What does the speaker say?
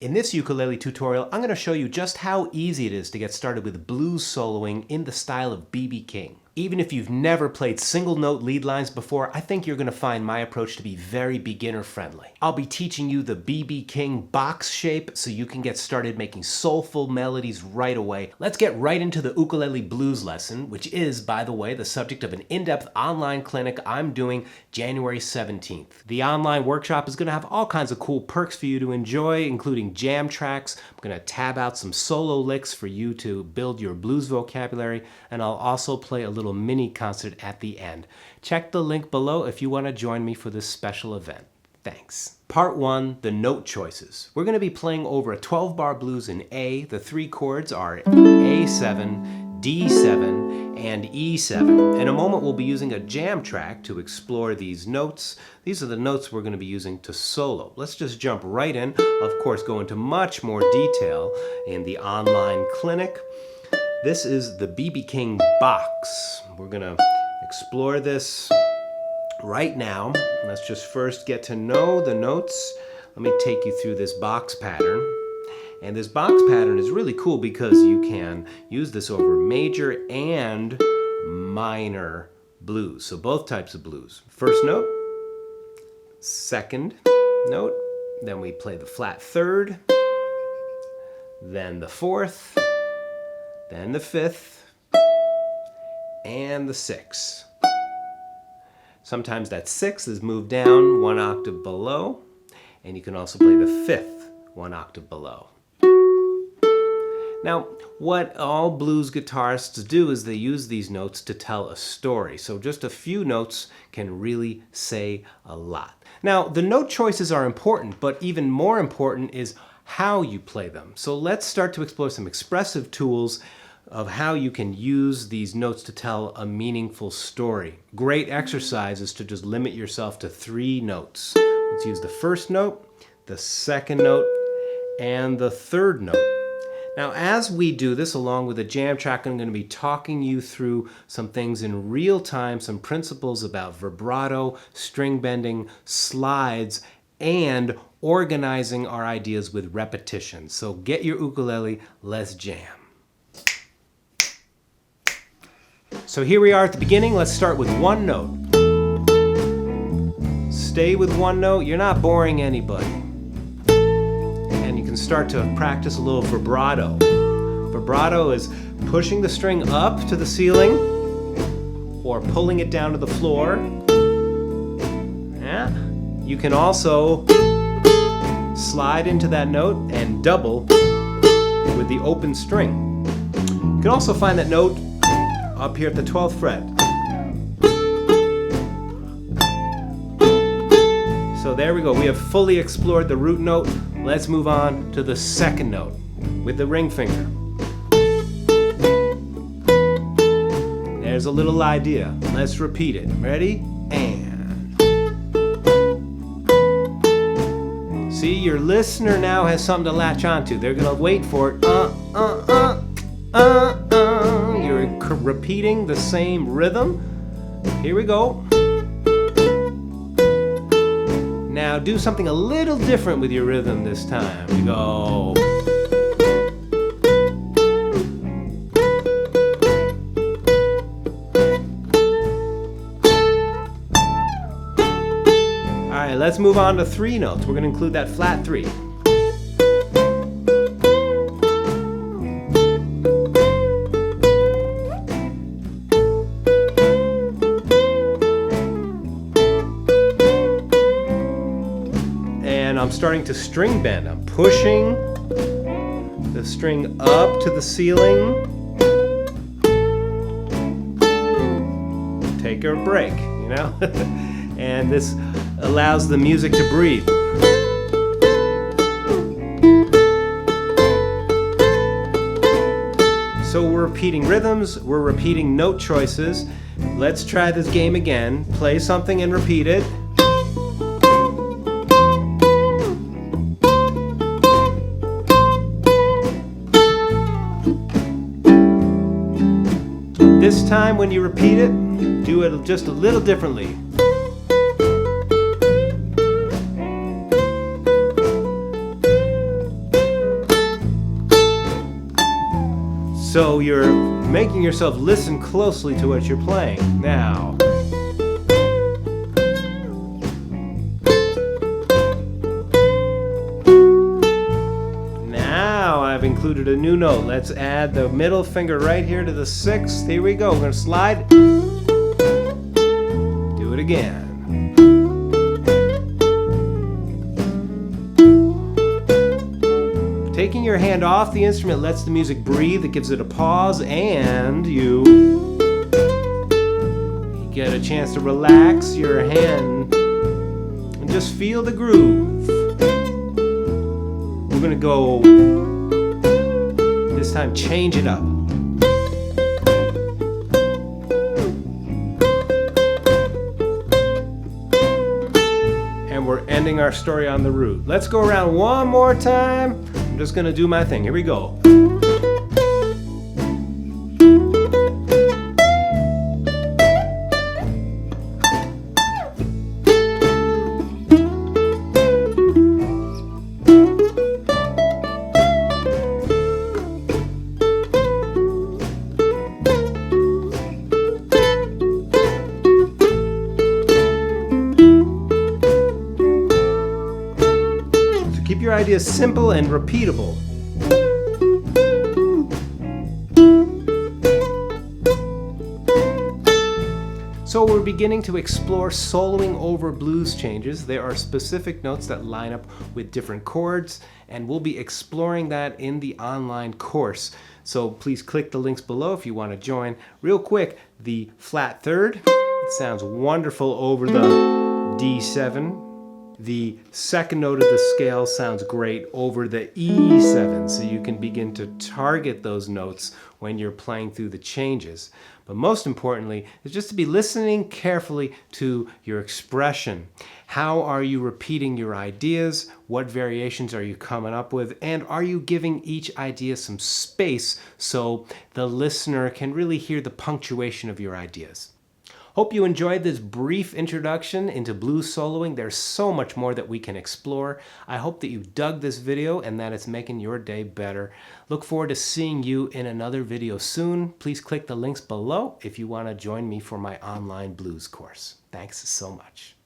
In this ukulele tutorial, I'm going to show you just how easy it is to get started with blues soloing in the style of B.B. King. Even if you've never played single note lead lines before, I think you're going to find my approach to be very beginner friendly. I'll be teaching you the B.B. King box shape so you can get started making soulful melodies right away. Let's get right into the ukulele blues lesson, which is, by the way, the subject of an in-depth online clinic I'm doing January 17th. The online workshop is going to have all kinds of cool perks for you to enjoy, including jam tracks. I'm going to tab out some solo licks for you to build your blues vocabulary, and I'll also play a little mini concert at the end. Check the link below if you want to join me for this special event. Thanks. Part 1, the note choices. We're going to be playing over a 12-bar blues in A. The three chords are A7, D7, and E7. In a moment, we'll be using a jam track to explore these notes. These are the notes we're going to be using to solo. Let's just jump right in. Of course, go into much more detail in the online clinic. This is the B.B. King box. We're going to explore this right now. Let's just first get to know the notes. Let me take you through this box pattern. And this box pattern is really cool because you can use this over major and minor blues. So both types of blues. First note, second note, then we play the flat third, then the fourth, then the fifth, and the sixth. Sometimes that sixth is moved down one octave below, and you can also play the fifth one octave below. Now, what all blues guitarists do is they use these notes to tell a story. So just a few notes can really say a lot. Now, the note choices are important, but even more important is how you play them. So let's start to explore some expressive tools of how you can use these notes to tell a meaningful story. Great exercise is to just limit yourself to 3 notes. Let's use the first note, the second note, and the third note. Now, as we do this, along with a jam track, I'm going to be talking you through some things in real time, some principles about vibrato, string bending, slides, and organizing our ideas with repetition. So get your ukulele, let's jam. So here we are at the beginning. Let's start with one note. Stay with one note. You're not boring anybody. And you can start to practice a little vibrato. Vibrato is pushing the string up to the ceiling or pulling it down to the floor. Yeah. You can also slide into that note and double with the open string. You can also find that note up here at the 12th fret. So there we go. We have fully explored the root note. Let's move on to the second note with the ring finger. There's a little idea. Let's repeat it. Ready? And. See, your listener now has something to latch onto. They're going to wait for it. You're repeating the same rhythm. Here we go. Now do something a little different with your rhythm this time. We go. All right, let's move on to 3 notes. We're going to include that flat 3. I'm starting to string bend. I'm pushing the string up to the ceiling. Take a break, you know? And this allows the music to breathe. So we're repeating rhythms, we're repeating note choices. Let's try this game again. Play something and repeat it. This time when you repeat it, do it just a little differently. So you're making yourself listen closely to what you're playing. Now, I've included a new note. Let's add the middle finger right here to the 6th. Here we go. We're going to slide. Do it again. Taking your hand off the instrument lets the music breathe. It gives it a pause, and you get a chance to relax your hand and just feel the groove. We're going to go, this time change it up. And we're ending our story on the root. Let's go around one more time. I'm just going to do my thing. Here we go. Keep your ideas simple and repeatable. So we're beginning to explore soloing over blues changes. There are specific notes that line up with different chords, and we'll be exploring that in the online course. So please click the links below if you want to join. Real quick, the flat third, it sounds wonderful over the D7. The second note of the scale sounds great over the E7, so you can begin to target those notes when you're playing through the changes. But most importantly is just to be listening carefully to your expression. How are you repeating your ideas? What variations are you coming up with? And are you giving each idea some space so the listener can really hear the punctuation of your ideas? Hope you enjoyed this brief introduction into blues soloing. There's so much more that we can explore. I hope that you dug this video and that it's making your day better. Look forward to seeing you in another video soon. Please click the links below if you want to join me for my online blues course. Thanks so much.